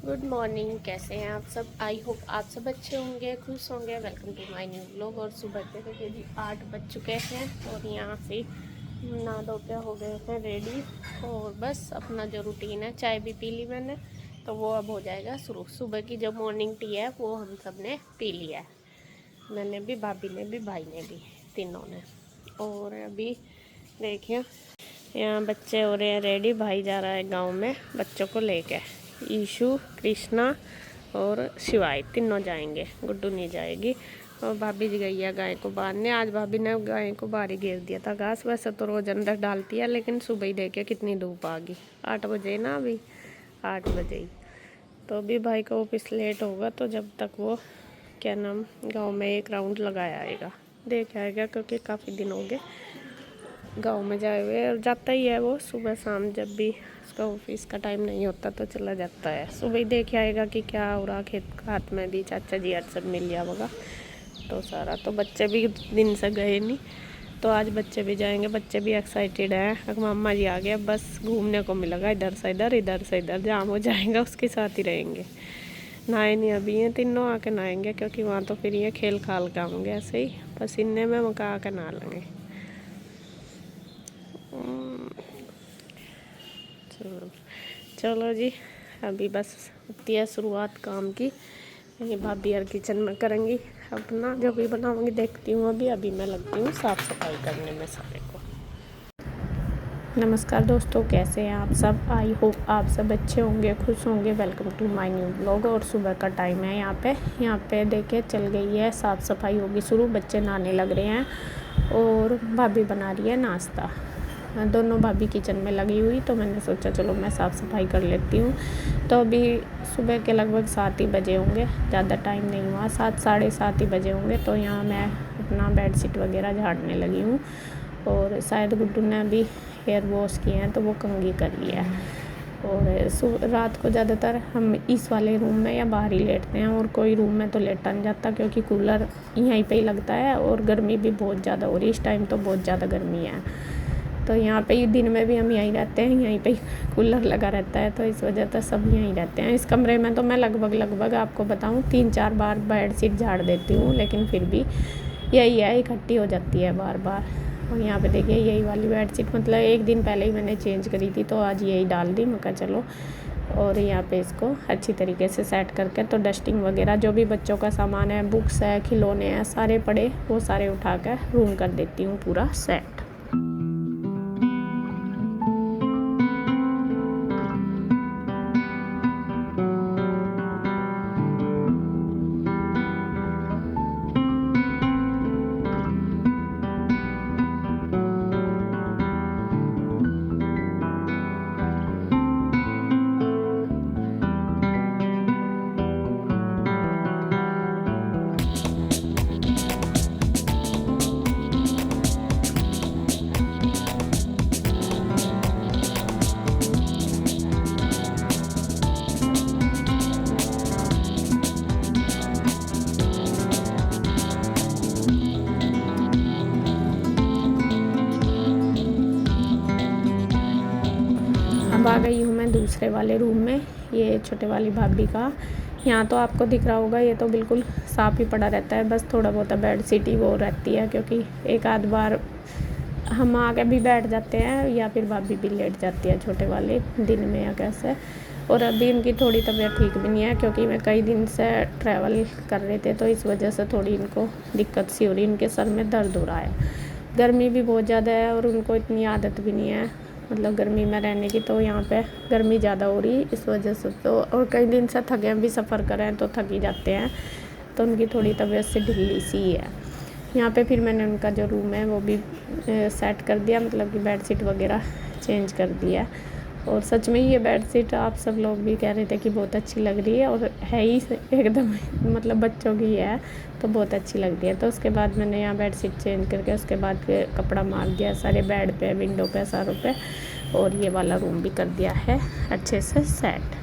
Good morning. कैसे हैं आप सब? आई होप आप सब अच्छे होंगे, खुश होंगे। Welcome to my new vlog. और सुबह के देखिए जी 8 बज चुके हैं और यहाँ से नहा धो के हो गए हैं रेडी। और बस अपना जो रूटीन है, चाय भी पी ली मैंने, तो वो अब हो जाएगा शुरू। सुबह की जो मॉर्निंग टी है वो हम सब ने पी लिया है। मैंने भी, भाभी ने भी, भाई ने भी, तीनों ने। और अभी देखिए यहाँ बच्चे हो रहे हैं रेडी। भाई जा रहा है गांव में बच्चों को लेके। ईशु, कृष्णा और शिवाय तीनों जाएंगे, गुड्डू नहीं जाएगी। और भाभी जी गई है गाय को बांधने। आज भाभी ने गाय को बाहर ही घेर दिया था घास। वैसे तो रोज अंदर डालती है, लेकिन सुबह ही देखे कितनी धूप आ गई। 8 बजे ना, अभी 8 बजे ही। तो अभी भाई का ऑफिस लेट होगा, तो जब तक वो क्या नाम गाँव में एक राउंड लगाया आएगा, देख आएगा, क्योंकि काफ़ी दिन हो गए गांव में जाए हुए। और जाता ही है वो सुबह शाम, जब भी उसका ऑफिस का टाइम नहीं होता तो चला जाता है। सुबह ही देख आएगा कि क्या हो रहा खेत खात में भी। चाचा जी आज सब मिल गया होगा तो सारा। तो बच्चे भी दिन से गए नहीं, तो आज बच्चे भी जाएंगे। बच्चे भी एक्साइटेड हैं, मामा जी आ गए, बस घूमने को मिलेगा इधर से इधर, इधर से इधर। जाम हो जाएगा, उसके साथ ही रहेंगे। नहाए नहीं अभी ये तीनों, आके नहाएंगे, क्योंकि वहाँ तो फिर ये खेल खाल के आएंगे ऐसे ही पसीने में, मका आके नहा लेंगे। चलो जी, अभी बस होती है शुरुआत काम की। ये भाभी यार किचन में करेंगी अपना जो भी बनाऊंगी, देखती हूँ। अभी मैं लगती हूँ साफ़ सफाई करने में सारे को। नमस्कार दोस्तों, कैसे हैं आप सब? आई होप आप सब अच्छे होंगे, खुश होंगे। Welcome to my new vlog. और सुबह का टाइम है। यहाँ पे देखिए चल गई है साफ़ सफाई होगी शुरू। बच्चे नहाने लग रहे हैं और भाभी बना रही है नाश्ता। दोनों भाभी किचन में लगी हुई, तो मैंने सोचा चलो मैं साफ़ सफाई कर लेती हूँ। तो अभी सुबह के लगभग 7 ही बजे होंगे, ज़्यादा टाइम नहीं हुआ, 7 साढ़े 7 ही बजे होंगे। तो यहाँ मैं अपना बेडशीट वगैरह झाड़ने लगी हूँ। और शायद गुड्डू ने अभी हेयर वॉश किए हैं, तो वो कंघी कर लिया है। और रात को ज़्यादातर हम इस वाले रूम में या बाहर ही लेटते हैं, और कोई रूम में तो लेटा नहीं जाता, क्योंकि कूलर यहीं पे ही लगता है। और गर्मी भी बहुत ज़्यादा हो रही है इस टाइम, तो बहुत ज़्यादा गर्मी है। तो यहाँ पे ही दिन में भी हम यहीं रहते हैं, यहीं पे कूलर लगा रहता है, तो इस वजह से सब यहीं रहते हैं। इस कमरे में तो मैं लगभग आपको बताऊँ 3-4 बार बेडशीट झाड़ देती हूँ, लेकिन फिर भी यही है, इकट्ठी हो जाती है बार बार। और यहाँ पे देखिए यही वाली बेडशीट, मतलब एक दिन पहले ही मैंने चेंज करी थी, तो आज यही डाल दी। मैं कहा चलो। और यहाँ पे इसको अच्छी तरीके से सेट करके, तो डस्टिंग वगैरह जो भी बच्चों का सामान है, बुक्स है, खिलौने हैं, सारे पड़े, वो सारे उठा कर रूम कर देती हूँ पूरा सेट। अब आ गई हूँ मैं दूसरे वाले रूम में, ये छोटे वाली भाभी का। यहाँ तो आपको दिख रहा होगा, ये तो बिल्कुल साफ़ ही पड़ा रहता है, बस थोड़ा बहुत बेड शीट ही वो रहती है, क्योंकि एक आध बार हम आके भी बैठ जाते हैं, या फिर भाभी भी लेट जाती है छोटे वाले दिन में या कैसे। और अभी इनकी थोड़ी तबीयत ठीक भी नहीं है, क्योंकि मैं कई दिन से ट्रैवल कर रहे थे, तो इस वजह से थोड़ी इनको दिक्कत सी हो रही, इनके सर में दर्द हो रहा है। गर्मी भी बहुत ज़्यादा है, और उनको इतनी आदत भी नहीं है मतलब गर्मी में रहने की, तो यहाँ पे गर्मी ज़्यादा हो रही इस वजह से। तो और कई दिन से थके भी, सफ़र करें तो थक ही जाते हैं, तो उनकी थोड़ी तबीयत से ढीली सी है। यहाँ पे फिर मैंने उनका जो रूम है वो भी सेट कर दिया, मतलब कि बेडशीट वगैरह चेंज कर दिया। और सच में ये बेडशीट आप सब लोग भी कह रहे थे कि बहुत अच्छी लग रही है, और है ही एकदम मतलब बच्चों की है, तो बहुत अच्छी लग रही है। तो उसके बाद मैंने यहाँ बेडशीट चेंज करके उसके बाद कपड़ा मार दिया सारे बेड पे, विंडो पे, सारों पे। और ये वाला रूम भी कर दिया है अच्छे से सेट।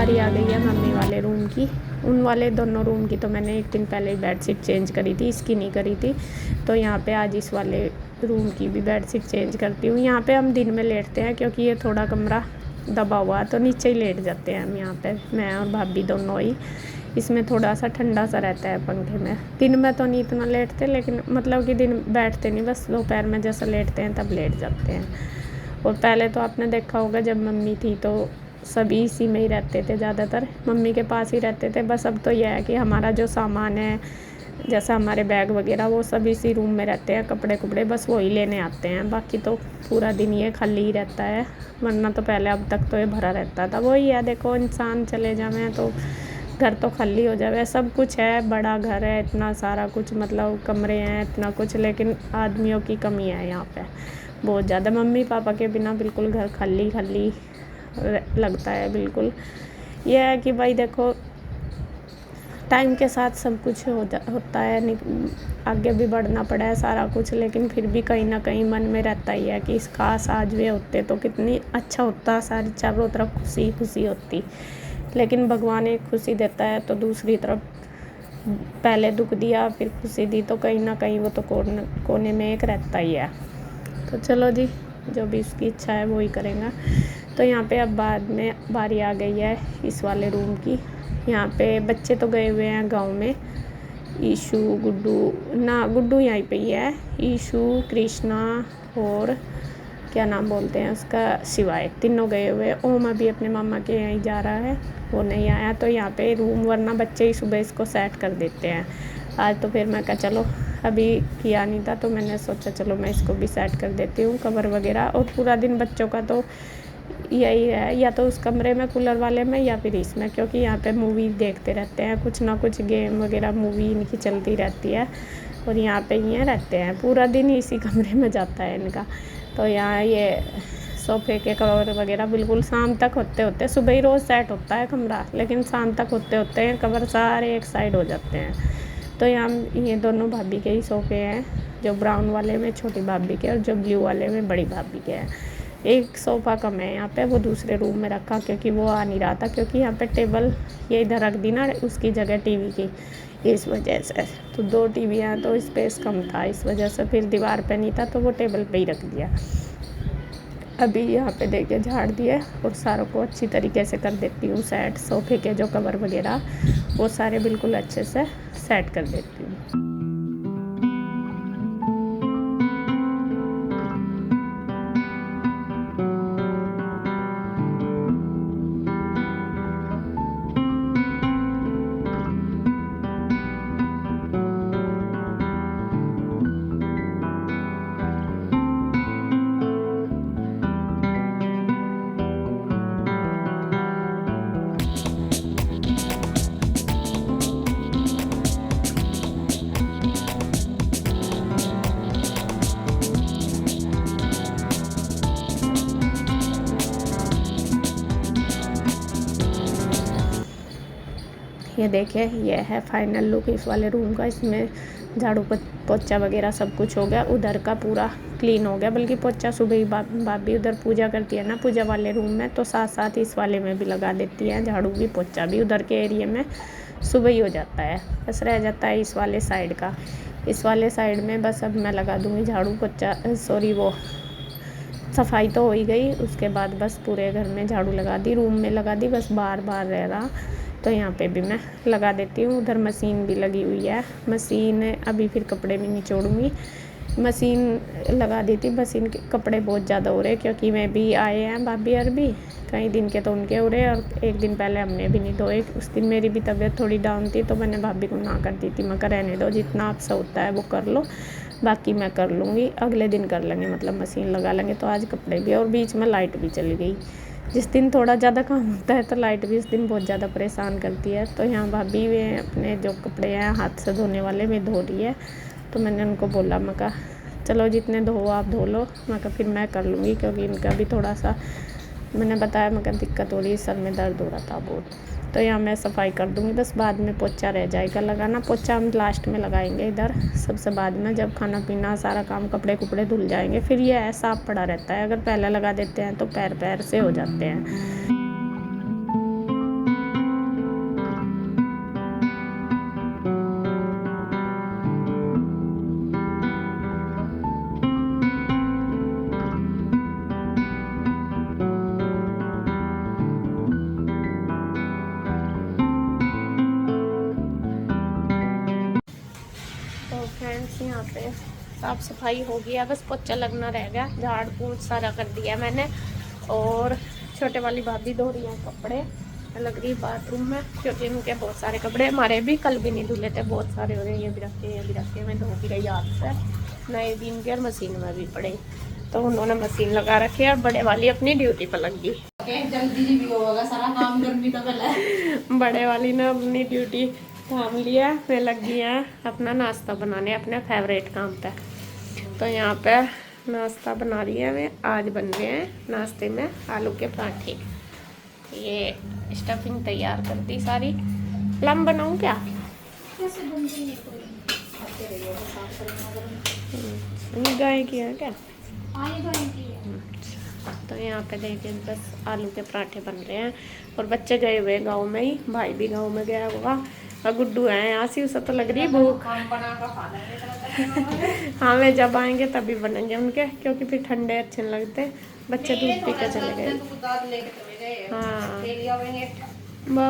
बारी आ गई है मम्मी वाले रूम की। उन वाले दोनों रूम की तो मैंने एक दिन पहले ही बेडशीट चेंज करी थी, इसकी नहीं करी थी। तो यहाँ पे आज इस वाले रूम की भी बेडशीट चेंज करती हूँ। यहाँ पे हम दिन में लेटते हैं क्योंकि ये थोड़ा कमरा दबा हुआ है, तो नीचे ही लेट जाते हैं हम यहाँ पे, मैं और भाभी दोनों ही। इसमें थोड़ा सा ठंडा सा रहता है पंखे में। दिन में तो नहीं इतना लेटते, लेकिन मतलब कि दिन बैठते नहीं, बस दोपहर में जैसा लेटते हैं तब लेट जाते हैं। और पहले तो आपने देखा होगा जब मम्मी थी तो सभी इसी में ही रहते थे, ज़्यादातर मम्मी के पास ही रहते थे। बस अब तो यह है कि हमारा जो सामान है, जैसा हमारे बैग वगैरह, वो सब इसी रूम में रहते हैं। कपड़े कुपड़े बस वही लेने आते हैं, बाकी तो पूरा दिन ये खाली ही रहता है। वरना तो पहले अब तक तो ये भरा रहता था। वही है, देखो इंसान चले जाए तो घर तो खाली हो जाए। सब कुछ है, बड़ा घर है, इतना सारा कुछ, मतलब कमरे हैं इतना कुछ, लेकिन आदमियों की कमी है यहाँ पे बहुत ज़्यादा। मम्मी पापा के बिना बिल्कुल घर खाली खाली लगता है बिल्कुल। यह है कि भाई देखो टाइम के साथ सब कुछ होता है, आगे भी बढ़ना पड़ा है सारा कुछ, लेकिन फिर भी कहीं ना कहीं मन में रहता ही है कि इस काश आज वे होते तो कितनी अच्छा होता, सारी चारों तरफ खुशी खुशी होती। लेकिन भगवान एक खुशी देता है तो दूसरी तरफ पहले दुख दिया फिर खुशी दी, तो कहीं ना कहीं वो तो कोने में एक रहता ही है। तो चलो जी, जो भी उसकी इच्छा है वो ही करेगा। तो यहाँ पे अब बाद में बारी आ गई है इस वाले रूम की। यहाँ पे बच्चे तो गए हुए हैं गांव में, ईशु गुड्डू यहीं पे ही है। ईशु, कृष्णा और क्या नाम बोलते हैं उसका, शिवाय, तीनों गए हुए। ओम अभी अपने मामा के यहीं जा रहा है, वो नहीं आया। तो यहाँ पे रूम, वरना बच्चे ही सुबह इसको सेट कर देते हैं। आज तो फिर मैं कहा चलो, अभी किया नहीं था तो मैंने सोचा चलो मैं इसको भी सेट कर देती हूँ, कवर वगैरह। और पूरा दिन बच्चों का तो यही है, या तो उस कमरे में कूलर वाले में या फिर इसमें, क्योंकि यहाँ पे मूवी देखते रहते हैं, कुछ ना कुछ गेम वगैरह मूवी इनकी चलती रहती है। और यहाँ पे ये रहते हैं पूरा दिन ही इसी कमरे में जाता है इनका। तो यहाँ ये सोफे के कवर वगैरह बिल्कुल शाम तक होते होते, सुबह ही रोज़ सेट होता है कमरा, लेकिन शाम तक होते होते कवर सारे एक साइड हो जाते हैं। तो यहाँ ये दोनों भाभी के ही सोफे हैं, जो ब्राउन वाले में छोटी भाभी के और जो ब्लू वाले में बड़ी भाभी के हैं। एक सोफ़ा कम है यहाँ पे, वो दूसरे रूम में रखा क्योंकि वो आ नहीं रहा था, क्योंकि यहाँ पे टेबल ये इधर रख दी ना उसकी जगह टीवी की, इस वजह से। तो 2 टीवी हैं तो स्पेस कम था, इस वजह से फिर दीवार पे नहीं था तो वो टेबल पे ही रख दिया। अभी यहाँ पे देखिए झाड़ दिए और सारों को अच्छी तरीके से कर देती हूँ सेट। सोफ़े के जो कवर वगैरह वो सारे बिल्कुल अच्छे से सेट कर देती हूँ। ये देखिए, ये है फाइनल लुक इस वाले रूम का। इसमें झाड़ू पोछा वगैरह सब कुछ हो गया, उधर का पूरा क्लीन हो गया। बल्कि पोछा सुबह ही भाभी उधर पूजा करती है ना, पूजा वाले रूम में, तो साथ साथ इस वाले में भी लगा देती है, झाड़ू भी पोछा भी उधर के एरिया में सुबह ही हो जाता है। बस रह जाता है इस वाले साइड का। इस वाले साइड में बस अब मैं लगा दूँगी झाड़ू पोछा, सॉरी वो सफाई तो हो ही गई। उसके बाद बस पूरे घर में झाड़ू लगा दी, रूम में लगा दी, बस बार बार रह रहा तो यहाँ पे भी मैं लगा देती हूँ। उधर मशीन भी लगी हुई है, मशीन अभी फिर कपड़े भी निचोड़ूँगी। मशीन लगा दी थी, मशीन के कपड़े बहुत ज़्यादा हो रहे क्योंकि मैं भी आए हैं भाभी और भी कई दिन के, तो उनके हो रहे और एक दिन पहले हमने भी नहीं धोए। उस दिन मेरी भी तबीयत थोड़ी डाउन थी तो मैंने भाभी को ना कर दी थी, मैं रहने दो, जितना आपसे होता है वो कर लो, बाकी मैं कर लूँगी, अगले दिन कर लेंगे, मतलब मशीन लगा लेंगे। तो आज कपड़े भी, और बीच में लाइट भी चली गई। जिस दिन थोड़ा ज़्यादा काम होता है तो लाइट भी उस दिन बहुत ज़्यादा परेशान करती है। तो यहाँ भाभी वे अपने जो कपड़े हैं हाथ से धोने वाले में धो रही है, तो मैंने उनको बोला, मैं कहा चलो जितने धो आप धो लो, मैं कहा फिर मैं कर लूँगी, क्योंकि इनका भी थोड़ा सा मैंने बताया, मैं कहा दिक्कत हो रही, सर में दर्द हो रहा था बहुत। तो यहाँ मैं सफाई कर दूँगी, बस बाद में पोछा रह जाएगा लगाना। पोछा हम लास्ट में लगाएंगे इधर सबसे बाद में, जब खाना पीना सारा काम कपड़े कुपड़े धुल जाएंगे। फिर ये है साफ पड़ा रहता है, अगर पहले लगा देते हैं तो पैर पैर से हो जाते हैं। तो फ्रेंड्स यहाँ पे साफ़ सफाई हो गया, बस पोछा लगना रह गया। झाड़ पोंछ सारा कर दिया मैंने। और छोटे वाली भाभी धो रही है कपड़े, लग रही बाथरूम में, क्योंकि उनके बहुत सारे कपड़े, हमारे भी कल भी नहीं धुले थे, बहुत सारे हो गए। ये भी रखे मैं धो भी रही हाथ से, नए दिन के, और मशीन में भी पड़े। तो उन्होंने मशीन लगा रखी है और बड़े वाली अपनी ड्यूटी पर लग गई। जल्दी भी होगा सारा काम, गर्मी तो पहले बड़े वाली ने अपनी ड्यूटी थाम लिया, वे लग गई है अपना नाश्ता बनाने, अपने फेवरेट काम पे। तो यहाँ पे नाश्ता बना रही है वे। आज बन रहे हैं नाश्ते में आलू के पराठे। ये स्टफिंग तैयार कर दी सारी। प्लम बनाऊँ क्या? गाय की है क्या? तो यहाँ पे देखिए बस आलू के पराठे बन रहे हैं। और बच्चे गए हुए गांव में ही, भाई भी गांव में गया होगा, और गुड्डू है यहाँ से, उसे तो लग रही है भूख। हाँ, वे जब आएंगे तभी बनेंगे उनके, क्योंकि फिर ठंडे अच्छे नहीं लगते। बच्चे दूध पी के चले गए। हाँ,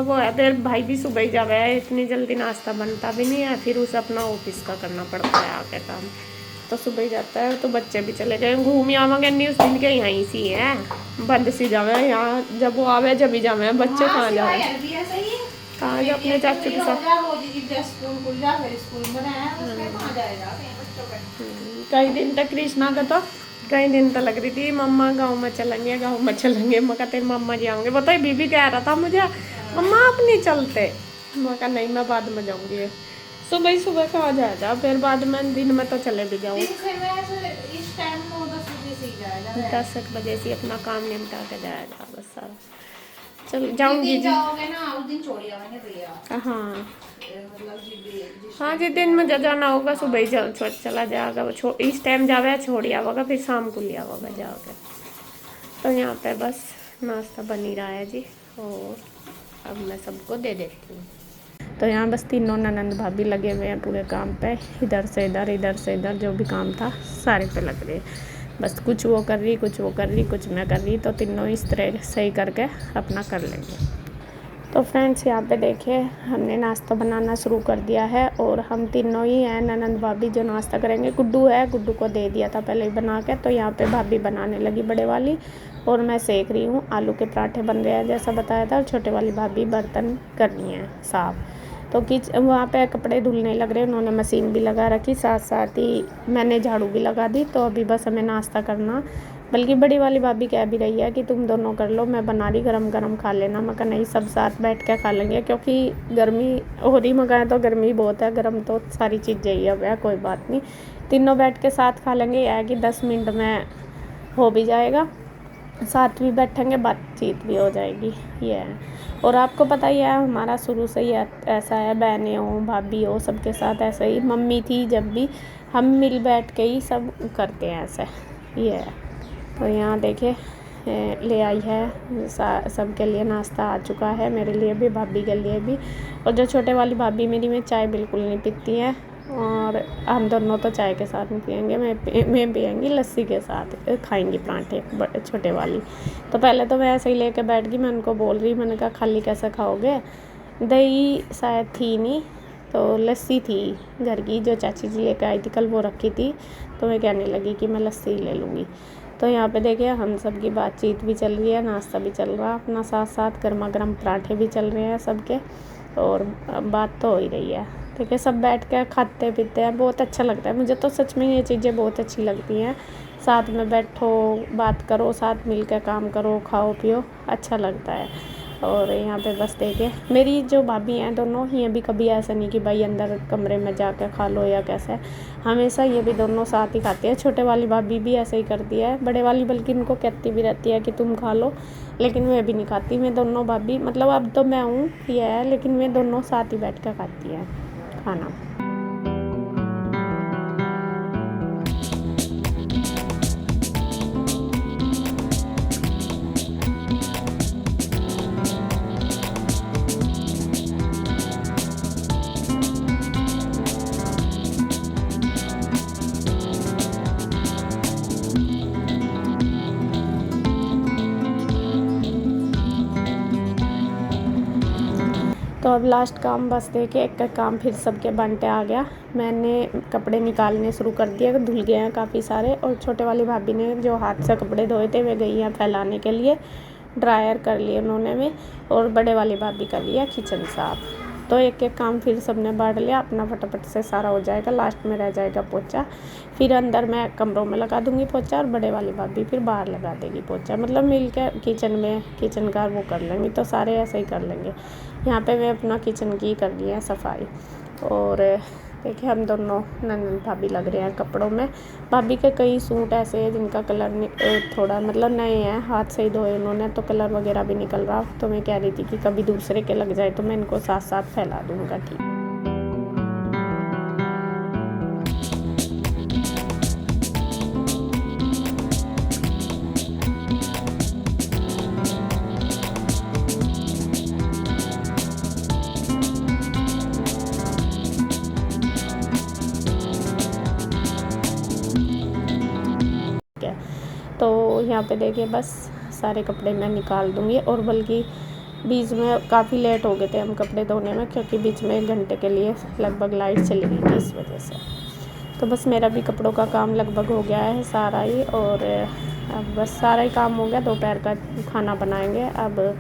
वो है, फिर भाई भी सुबह ही जावे है, इतनी जल्दी नाश्ता बनता भी नहीं है, फिर उसे अपना ऑफिस का करना पड़ता है आके काम, तो सुबह ही जाता है। तो बच्चे भी चले गए, घूम आवांगे नहीं उस दिन के, यहीं सी है बंद सी जावे यहाँ, जब वो आवे जब ही जावे। बच्चे कहाँ जावे, कहाँ जा अपने चाचू के साथ। कई दिन तक कृष्णा का तो कई दिन तो लग रही थी मम्मा गांव में चलेंगे, गांव में चलेंगे। मैं कहते मम्मा जी आऊँगे, बताइए बीबी कह रहा था मुझे मम्मा आप नहीं चलते। मैं कहा नहीं, मैं बाद में जाऊँगी, सुबह ही सुबह कहाँ जाएगा, फिर बाद में दिन में तो चले भी जाऊँ। 10 बजे से अपना काम निपटा के जाएगा बस सारा। चल जाऊँगी जी। हाँ हाँ, जिस दिन मुझे जाना होगा सुबह ही चला जाएगा वो, इस टाइम जावे छोड़ आवेगा, फिर शाम को लिया होगा जाकर। तो यहाँ पे बस नाश्ता बन ही रहा है जी, और अब मैं सबको दे देती हूँ। तो यहाँ बस तीनों ननंद भाभी लगे हुए हैं पूरे काम पे, इधर से इधर, इधर से इधर, जो भी काम था सारे पे लग रहे। बस कुछ वो कर रही, कुछ वो कर रही, कुछ मैं कर रही, तो तीनों इस तरह सही करके अपना कर लेंगे। तो फ्रेंड्स यहाँ पे देखिए हमने नाश्ता बनाना शुरू कर दिया है, और हम तीनों ही हैं ननंद भाभी जो नाश्ता करेंगे। गुड्डू है, गुड्डू को दे दिया था पहले ही बना के। तो यहाँ पे भाभी बनाने लगी बड़े वाली, और मैं सेक रही हूँ। आलू के पराठे बन रहे हैं जैसा बताया था, और छोटे वाली भाभी बर्तन कर रही हैं साफ़। तो वहाँ पे कपड़े धुलने लग रहे, उन्होंने मशीन भी लगा रखी, साथ साथ ही मैंने झाड़ू भी लगा दी। तो अभी बस हमें नाश्ता करना, बल्कि बड़ी वाली भाभी कह भी रही है कि तुम दोनों कर लो, मैं बना रही, गरम गरम खा लेना। मैं कहा नहीं, सब साथ बैठ के खा लेंगे, क्योंकि गर्मी हो रही, मगाए तो गर्मी बहुत है, गर्म तो सारी चीज़ें ही अब है, कोई बात नहीं, तीनों बैठ के साथ खा लेंगे। यह है कि 10 मिनट में हो भी जाएगा, साथ भी बैठेंगे, बातचीत भी हो जाएगी, ये है। और आपको पता ही है हमारा शुरू से ही ऐसा है, बहनें हो भाभी हो सबके साथ ऐसा ही, मम्मी थी जब भी, हम मिल बैठ के ही सब करते हैं ऐसा, ये है। तो यहाँ देखिए ले आई है सबके लिए नाश्ता आ चुका है, मेरे लिए भी, भाभी के लिए भी। और जो छोटे वाली भाभी मेरी में चाय बिल्कुल नहीं पीती है, और हम दोनों तो चाय के साथ नहीं पियेंगे, मैं पियेंगी लस्सी के साथ, खाएंगी पराठे छोटे वाली। तो पहले तो मैं ऐसे ही लेके बैठ गई, मैं उनको बोल रही, मैंने कहा खाली कैसे खाओगे, दही शायद थी नहीं, तो लस्सी थी घर की जो चाची जी लेकर आई थी कल, वो रखी थी। तो मैं कहने लगी कि मैं लस्सी ले लूँगी। तो यहाँ पे देखिए हम सब की बातचीत भी चल रही है, नाश्ता भी चल रहा अपना, साथ साथ गर्मा गर्म पराठे भी चल रहे हैं सबके, और बात तो हो ही रही है। देखिए सब बैठ के खाते पीते हैं, बहुत अच्छा लगता है मुझे तो, सच में ये चीज़ें बहुत अच्छी लगती हैं। साथ में बैठो, बात करो, साथ मिल के काम करो, खाओ पियो, अच्छा लगता है। और यहाँ पे बस देखिए मेरी जो भाभी हैं दोनों, ये भी कभी ऐसा नहीं कि भाई अंदर कमरे में जाकर खा लो या कैसे, हमेशा ये भी दोनों साथ ही खाती है। छोटे वाली भाभी भी ऐसे ही करती है, बड़े वाली बल्कि इनको कहती भी रहती है कि तुम खा लो, लेकिन मैं भी नहीं खाती। मैं दोनों भाभी, मतलब अब तो मैं हूँ ये है, लेकिन मैं दोनों साथ ही बैठ कर खाती हैं खाना। तो अब लास्ट काम बस देखिए, एक का काम फिर सबके बनते आ गया। मैंने कपड़े निकालने शुरू कर दिए, धुल गए हैं काफ़ी सारे। और छोटे वाली भाभी ने जो हाथ से कपड़े धोए थे वे गई हैं फैलाने के लिए, ड्रायर कर लिए उन्होंने भी। और बड़े वाली भाभी कर लिया किचन साफ। तो एक एक काम फिर सबने बांट लिया अपना, फटाफट से सारा हो जाएगा। लास्ट में रह जाएगा पोछा, फिर अंदर मैं कमरों में लगा दूंगी पोछा और बड़े वाली भाभी फिर बाहर लगा देगी पोछा। मतलब मिल के किचन में किचन का वो कर लेंगे, तो सारे ऐसे ही कर लेंगे। यहाँ पे मैं अपना किचन की कर ली है सफाई। और देखिए हम दोनों नंदन भाभी लग रहे हैं कपड़ों में। भाभी के कई सूट ऐसे हैं जिनका कलर थोड़ा मतलब नए हैं, हाथ से ही धोए उन्होंने, तो कलर वगैरह भी निकल रहा। तो मैं कह रही थी कि कभी दूसरे के लग जाए तो मैं इनको साथ साथ फैला दूँगा। ठीक है। तो यहाँ पे देखिए बस सारे कपड़े मैं निकाल दूँगी। और बल्कि बीच में काफ़ी लेट हो गए थे हम कपड़े धोने में, क्योंकि बीच में 1 घंटे के लिए लगभग लाइट चली गई थी, इस वजह से। तो बस मेरा भी कपड़ों का काम लगभग हो गया है सारा ही। और अब बस सारा ही काम हो गया। दोपहर का खाना बनाएंगे, अब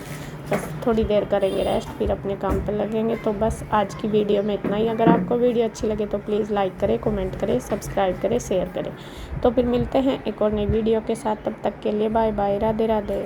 बस थोड़ी देर करेंगे रेस्ट, फिर अपने काम पे लगेंगे। तो बस आज की वीडियो में इतना ही। अगर आपको वीडियो अच्छी लगे तो प्लीज़ लाइक करें, कमेंट करें, सब्सक्राइब करें, शेयर करें। तो फिर मिलते हैं एक और नई वीडियो के साथ। तब तक के लिए बाय बाय, राधे राधे।